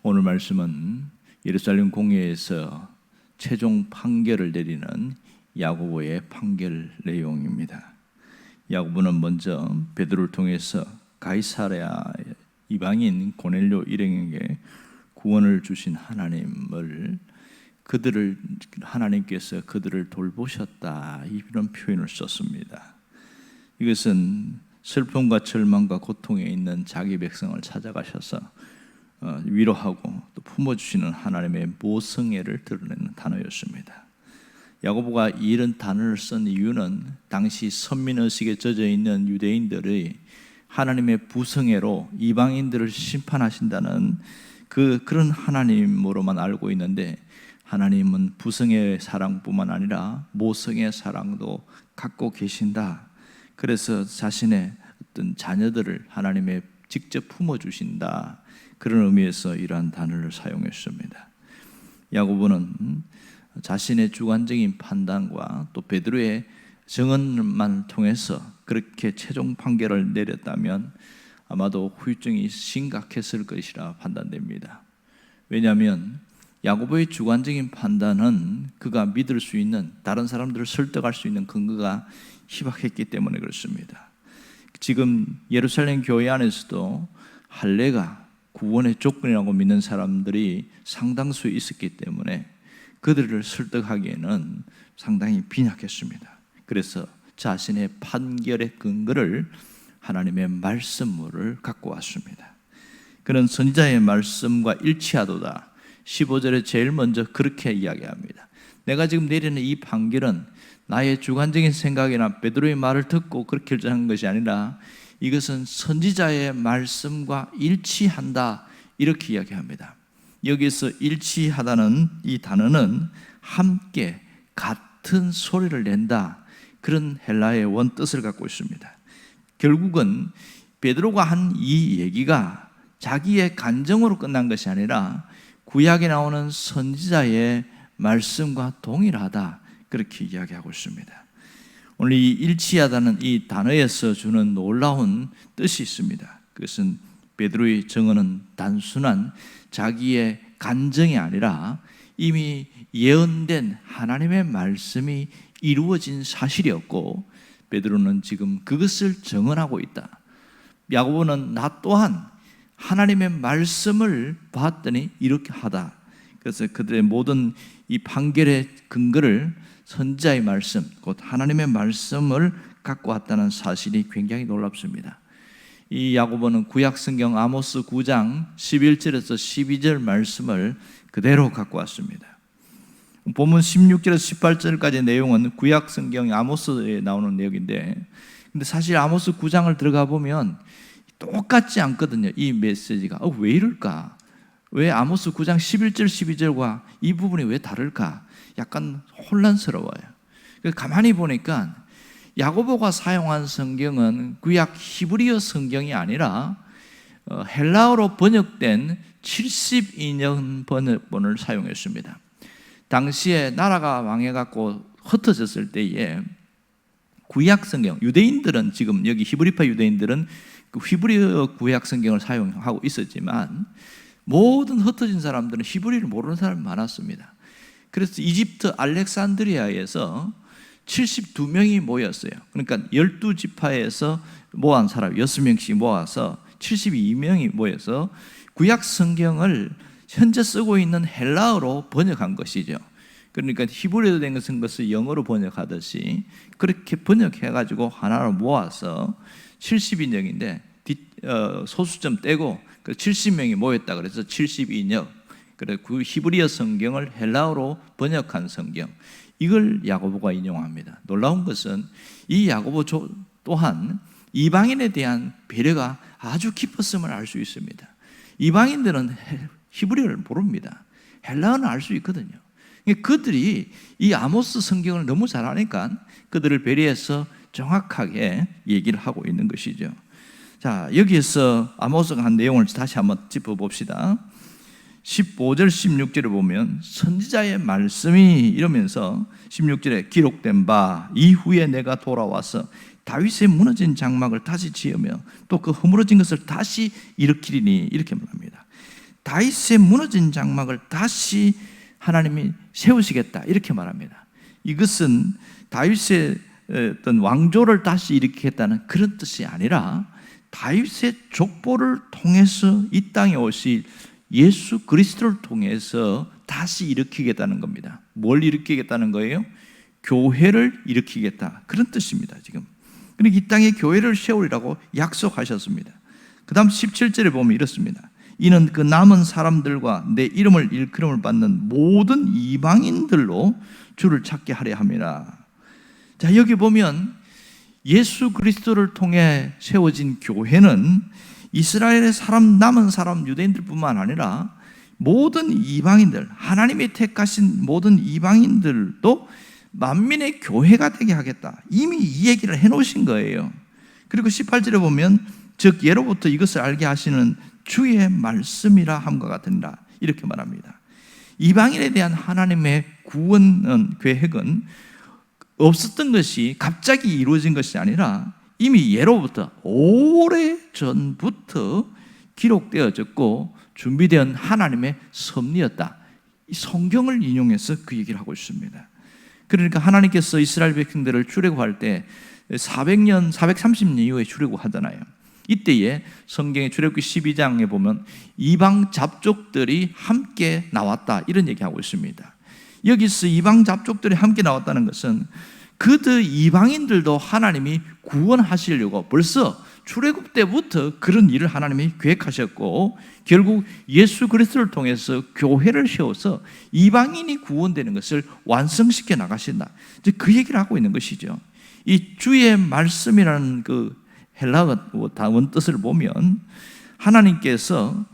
오늘 말씀은 예루살렘 공회에서 최종 판결을 내리는 야고보의 판결 내용입니다. 야고보는 먼저 베드로를 통해서 가이사랴 이방인 고넬료 일행에게 구원을 주신 하나님을 하나님께서 그들을 돌보셨다, 이런 표현을 썼습니다. 이것은 슬픔과 절망과 고통에 있는 자기 백성을 찾아가셔서 위로하고 또 품어주시는 하나님의 모성애를 드러내는 단어였습니다. 야고보가 이런 단어를 쓴 이유는 당시 선민의식에 젖어 있는 유대인들의 하나님의 부성애로 이방인들을 심판하신다는 그런 하나님으로만 알고 있는데, 하나님은 부성의 사랑뿐만 아니라 모성의 사랑도 갖고 계신다. 그래서 자신의 어떤 자녀들을 하나님의 직접 품어주신다, 그런 의미에서 이러한 단어를 사용했습니다. 야고보는 자신의 주관적인 판단과 또 베드로의 증언만 통해서 그렇게 최종 판결을 내렸다면 아마도 후유증이 심각했을 것이라 판단됩니다. 왜냐하면 야고보의 주관적인 판단은 그가 믿을 수 있는, 다른 사람들을 설득할 수 있는 근거가 희박했기 때문에 그렇습니다. 지금 예루살렘 교회 안에서도 할례가 구원의 조건이라고 믿는 사람들이 상당수 있었기 때문에 그들을 설득하기에는 상당히 빈약했습니다. 그래서 자신의 판결의 근거를 하나님의 말씀을 갖고 왔습니다. 그는 선지자의 말씀과 일치하도다. 15절에 제일 먼저 그렇게 이야기합니다. 내가 지금 내리는 이 판결은 나의 주관적인 생각이나 베드로의 말을 듣고 그렇게 결정한 것이 아니라 이것은 선지자의 말씀과 일치한다, 이렇게 이야기합니다. 여기서 일치하다는 이 단어는 함께 같은 소리를 낸다, 그런 헬라의 원뜻을 갖고 있습니다. 결국은 베드로가 한 이 얘기가 자기의 간정으로 끝난 것이 아니라 구약에 나오는 선지자의 말씀과 동일하다, 그렇게 이야기하고 있습니다. 오늘 이 일치하다는 이 단어에서 주는 놀라운 뜻이 있습니다. 그것은 베드로의 증언은 단순한 자기의 간정이 아니라 이미 예언된 하나님의 말씀이 이루어진 사실이었고, 베드로는 지금 그것을 증언하고 있다. 야고보는 나 또한 하나님의 말씀을 봤더니 이렇게 하다. 그래서 그들의 모든 이 판결의 근거를 선지자의 말씀, 곧 하나님의 말씀을 갖고 왔다는 사실이 굉장히 놀랍습니다. 이 야고보는 구약 성경 아모스 9장 11절에서 12절 말씀을 그대로 갖고 왔습니다. 본문 16절에서 18절까지의 내용은 구약 성경 아모스에 나오는 내용인데, 근데 사실 아모스 9장을 들어가 보면 똑같지 않거든요. 이 메시지가 왜 이럴까? 왜 아모스 9장 11절 12절과 이 부분이 왜 다를까? 약간 혼란스러워요. 가만히 보니까 야고보가 사용한 성경은 구약 히브리어 성경이 아니라 헬라어로 번역된 72년 번역본을 사용했습니다. 당시에 나라가 망해갖고 흩어졌을 때에 구약 성경, 유대인들은 지금 여기 히브리파 유대인들은 그 히브리어 구약 성경을 사용하고 있었지만 모든 흩어진 사람들은 히브리를 모르는 사람이 많았습니다. 그래서 이집트 알렉산드리아에서 72명이 모였어요. 그러니까 12지파에서 모은 사람 6명씩 모아서 72명이 모여서 구약 성경을 현재 쓰고 있는 헬라어로 번역한 것이죠. 그러니까 히브리어로 된 것을 영어로 번역하듯이 그렇게 번역해가지고 하나로 모아서 72력인데 소수점 떼고 70명이 모였다 그래서 72력. 그래서 그 히브리어 성경을 헬라어로 번역한 성경, 이걸 야고보가 인용합니다. 놀라운 것은 이 야고보 또한 이방인에 대한 배려가 아주 깊었음을 알 수 있습니다. 이방인들은 히브리어를 모릅니다. 헬라어는 알 수 있거든요. 그들이 이 아모스 성경을 너무 잘 아니까 그들을 배려해서 정확하게 얘기를 하고 있는 것이죠. 자, 여기에서 아모스가 한 내용을 다시 한번 짚어봅시다. 15절 16절을 보면 선지자의 말씀이 이러면서 16절에 기록된 바 이후에 내가 돌아와서 다윗의 무너진 장막을 다시 지으며 또 그 허물어진 것을 다시 일으키리니, 이렇게 말합니다. 다윗의 무너진 장막을 다시 하나님이 세우시겠다 이렇게 말합니다. 이것은 다윗의 어떤 왕조를 다시 일으키겠다는 그런 뜻이 아니라 다윗의 족보를 통해서 이 땅에 오실 예수 그리스도를 통해서 다시 일으키겠다는 겁니다. 뭘 일으키겠다는 거예요? 교회를 일으키겠다 그런 뜻입니다. 지금 그러니까 이 땅에 교회를 세우리라고 약속하셨습니다. 그 다음 17절에 보면 이렇습니다. 이는 그 남은 사람들과 내 이름을 일컬음을 받는 모든 이방인들로 주를 찾게 하려 함이라. 자, 여기 보면 예수 그리스도를 통해 세워진 교회는 이스라엘의 남은 사람 유대인들뿐만 아니라 모든 이방인들, 하나님이 택하신 모든 이방인들도 만민의 교회가 되게 하겠다. 이미 이 얘기를 해놓으신 거예요. 그리고 18절에 보면 즉 예로부터 이것을 알게 하시는 주의 말씀이라 함과 같으니라 이렇게 말합니다. 이방인에 대한 하나님의 구원 계획은 없었던 것이 갑자기 이루어진 것이 아니라 이미 예로부터 오래전부터 기록되어졌고 준비된 하나님의 섭리였다. 이 성경을 인용해서 그 얘기를 하고 있습니다. 그러니까 하나님께서 이스라엘 백성들을 출애굽할 때 400년, 430년 이후에 출애굽하잖아요. 이때에 성경의 출애굽기 12장에 보면 이방 잡족들이 함께 나왔다 이런 얘기하고 있습니다. 여기서 이방 잡족들이 함께 나왔다는 것은 그들 이방인들도 하나님이 구원하시려고 벌써 출애굽 때부터 그런 일을 하나님이 계획하셨고 결국 예수 그리스도를 통해서 교회를 세워서 이방인이 구원되는 것을 완성시켜 나가신다. 이제 그 얘기를 하고 있는 것이죠. 이 주의 말씀이라는 그 헬라어 원어 뜻을 보면 하나님께서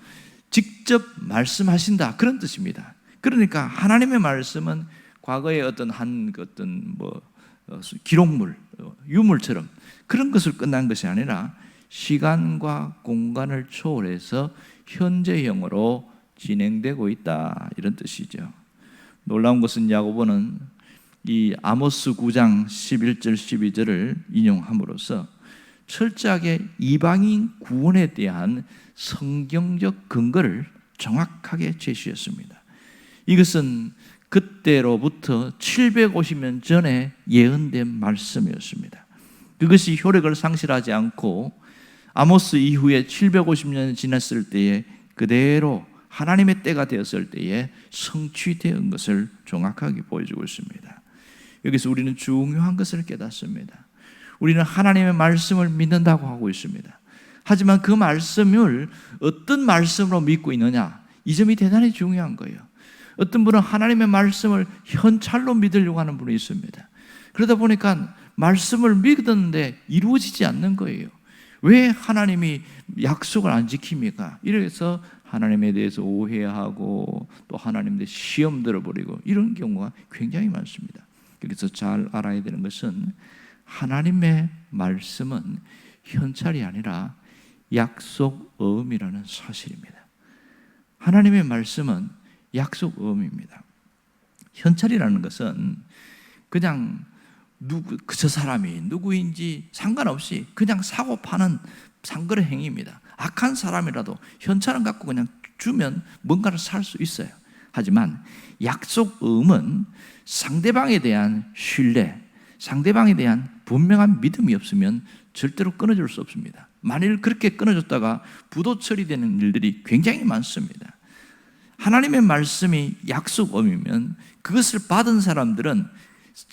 직접 말씀하신다 그런 뜻입니다. 그러니까 하나님의 말씀은 과거의 어떤 기록물, 유물처럼 그런 것을 끝난 것이 아니라 시간과 공간을 초월해서 현재형으로 진행되고 있다 이런 뜻이죠. 놀라운 것은 야고보는 이 아모스 9장 11절 12절을 인용함으로써 철저하게 이방인 구원에 대한 성경적 근거를 정확하게 제시했습니다. 이것은 그때로부터 750년 전에 예언된 말씀이었습니다. 그것이 효력을 상실하지 않고 아모스 이후에 750년 지났을 때에 그대로 하나님의 때가 되었을 때에 성취된 것을 정확하게 보여주고 있습니다. 여기서 우리는 중요한 것을 깨닫습니다. 우리는 하나님의 말씀을 믿는다고 하고 있습니다. 하지만 그 말씀을 어떤 말씀으로 믿고 있느냐, 이 점이 대단히 중요한 거예요. 어떤 분은 하나님의 말씀을 현찰로 믿으려고 하는 분이 있습니다. 그러다 보니까 말씀을 믿었는데 이루어지지 않는 거예요. 왜 하나님이 약속을 안 지킵니까? 이래서 하나님에 대해서 오해하고 또 하나님에 대해 시험 들어버리고 이런 경우가 굉장히 많습니다. 그래서 잘 알아야 되는 것은 하나님의 말씀은 현찰이 아니라 약속어음이라는 사실입니다. 하나님의 말씀은 약속어음입니다. 현찰이라는 것은 그냥 저 사람이 누구인지 상관없이 그냥 사고 파는 상거래 행위입니다. 악한 사람이라도 현찰은 갖고 그냥 주면 뭔가를 살 수 있어요. 하지만 약속음은 상대방에 대한 신뢰, 상대방에 대한 분명한 믿음이 없으면 절대로 끊어줄 수 없습니다. 만일 그렇게 끊어졌다가 부도 처리되는 일들이 굉장히 많습니다. 하나님의 말씀이 약속음이면 그것을 받은 사람들은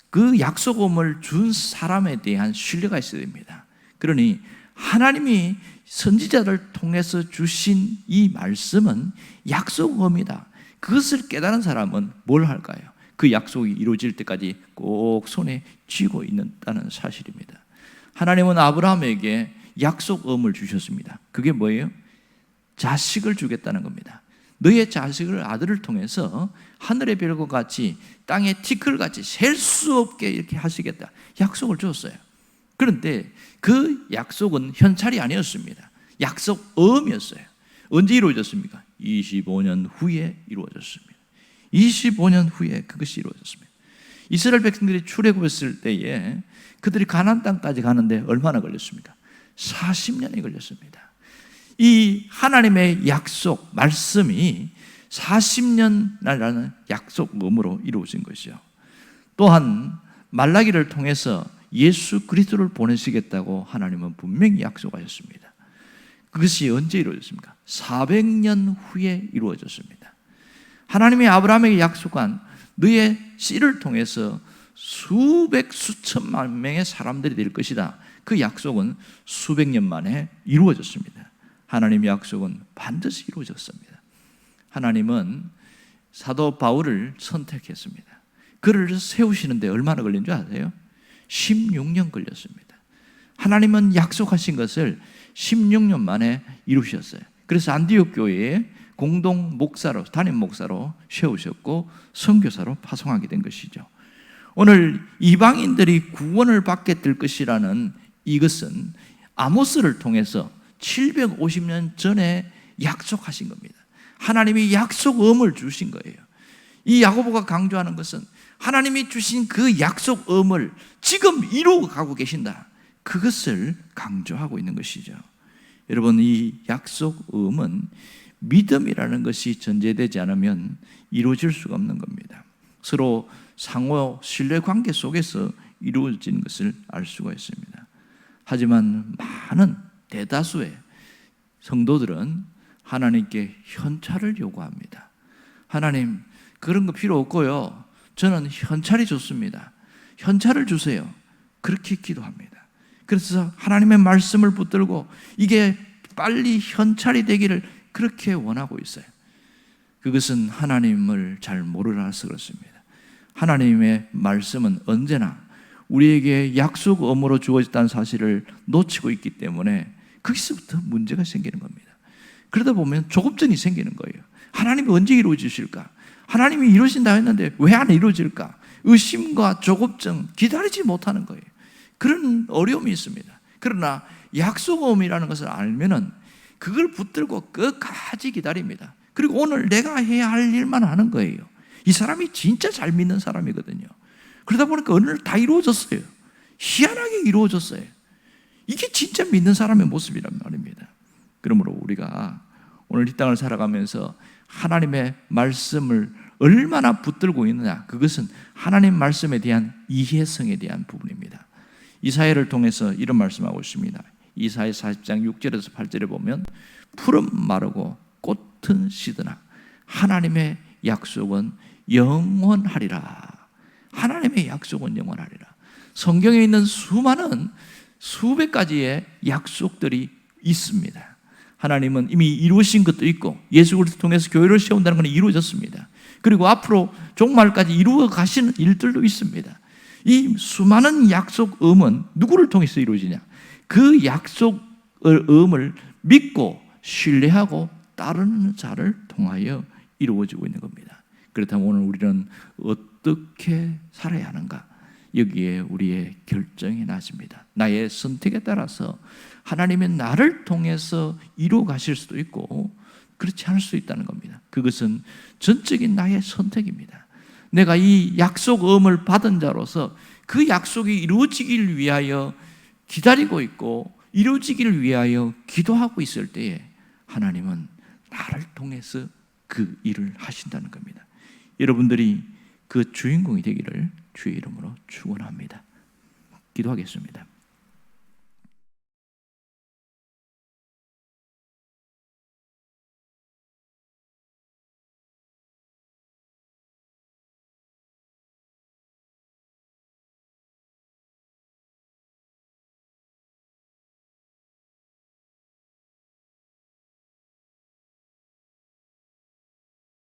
그 약속음을 준 사람에 대한 신뢰가 있어야 됩니다. 그러니 하나님이 선지자를 통해서 주신 이 말씀은 약속음이다. 그것을 깨달은 사람은 뭘 할까요? 그 약속이 이루어질 때까지 꼭 손에 쥐고 있다는 사실입니다. 하나님은 아브라함에게 약속음을 주셨습니다. 그게 뭐예요? 자식을 주겠다는 겁니다. 너의 자식을 아들을 통해서 하늘의 별과 같이 땅의 티끌같이 셀 수 없게 이렇게 하시겠다. 약속을 줬어요. 그런데 그 약속은 현찰이 아니었습니다. 약속음이었어요. 언제 이루어졌습니까? 25년 후에 이루어졌습니다. 25년 후에 그것이 이루어졌습니다. 이스라엘 백성들이 출애굽했을 때에 그들이 가나안 땅까지 가는데 얼마나 걸렸습니까? 40년이 걸렸습니다. 이 하나님의 약속, 말씀이 40년이라는 약속음으로 이루어진 것이죠. 또한 말라기를 통해서 예수 그리스도를 보내시겠다고 하나님은 분명히 약속하셨습니다. 그것이 언제 이루어졌습니까? 400년 후에 이루어졌습니다. 하나님이 아브라함에게 약속한 너의 씨를 통해서 수백 수천만 명의 사람들이 될 것이다. 그 약속은 수백 년 만에 이루어졌습니다. 하나님의 약속은 반드시 이루어졌습니다. 하나님은 사도 바울을 선택했습니다. 그를 세우시는데 얼마나 걸린 줄 아세요? 16년 걸렸습니다. 하나님은 약속하신 것을 16년 만에 이루셨어요. 그래서 안디옥 교회에 공동 목사로, 담임 목사로 세우셨고 선교사로 파송하게 된 것이죠. 오늘 이방인들이 구원을 받게 될 것이라는 이것은 아모스를 통해서 750년 전에 약속하신 겁니다. 하나님이 약속음을 주신 거예요. 이 야고보가 강조하는 것은 하나님이 주신 그 약속음을 지금 이루어가고 계신다. 그것을 강조하고 있는 것이죠. 여러분, 이 약속음은 믿음이라는 것이 전제되지 않으면 이루어질 수가 없는 겁니다. 서로 상호 신뢰 관계 속에서 이루어진 것을 알 수가 있습니다. 하지만 많은 대다수의 성도들은 하나님께 현찰을 요구합니다. 하나님, 그런 거 필요 없고요. 저는 현찰이 좋습니다. 현찰을 주세요. 그렇게 기도합니다. 그래서 하나님의 말씀을 붙들고 이게 빨리 현찰이 되기를 그렇게 원하고 있어요. 그것은 하나님을 잘 모르라서 그렇습니다. 하나님의 말씀은 언제나 우리에게 약속음으로 주어졌다는 사실을 놓치고 있기 때문에 거기서부터 문제가 생기는 겁니다. 그러다 보면 조급증이 생기는 거예요. 하나님이 언제 이루어지실까? 하나님이 이루어진다 했는데 왜 안 이루어질까? 의심과 조급증, 기다리지 못하는 거예요. 그런 어려움이 있습니다. 그러나 약속음이라는 것을 알면은 그걸 붙들고 끝까지 기다립니다. 그리고 오늘 내가 해야 할 일만 하는 거예요. 이 사람이 진짜 잘 믿는 사람이거든요. 그러다 보니까 오늘 다 이루어졌어요. 희한하게 이루어졌어요. 이게 진짜 믿는 사람의 모습이란 말입니다. 그러므로 우리가 오늘 이 땅을 살아가면서 하나님의 말씀을 얼마나 붙들고 있느냐, 그것은 하나님 말씀에 대한 이해성에 대한 부분입니다. 이사야를 통해서 이런 말씀하고 있습니다. 이사야 40장 6절에서 8절에 보면 풀은 마르고 꽃은 시드나 하나님의 약속은 영원하리라. 하나님의 약속은 영원하리라. 성경에 있는 수많은 수백 가지의 약속들이 있습니다. 하나님은 이미 이루신 것도 있고 예수 그리스도를 통해서 교회를 세운다는 것은 이루어졌습니다. 그리고 앞으로 종말까지 이루어 가시는 일들도 있습니다. 이 수많은 약속음은 누구를 통해서 이루어지냐? 그 약속음을 믿고 신뢰하고 따르는 자를 통하여 이루어지고 있는 겁니다. 그렇다면 오늘 우리는 어떻게 살아야 하는가? 여기에 우리의 결정이 나집니다. 나의 선택에 따라서 하나님의 나를 통해서 이루어 가실 수도 있고 그렇지 않을 수 있다는 겁니다. 그것은 전적인 나의 선택입니다. 내가 이 약속음을 받은 자로서 그 약속이 이루어지길 위하여 기다리고 있고 이루어지기를 위하여 기도하고 있을 때에 하나님은 나를 통해서 그 일을 하신다는 겁니다. 여러분들이 그 주인공이 되기를 주의 이름으로 축원합니다. 기도하겠습니다.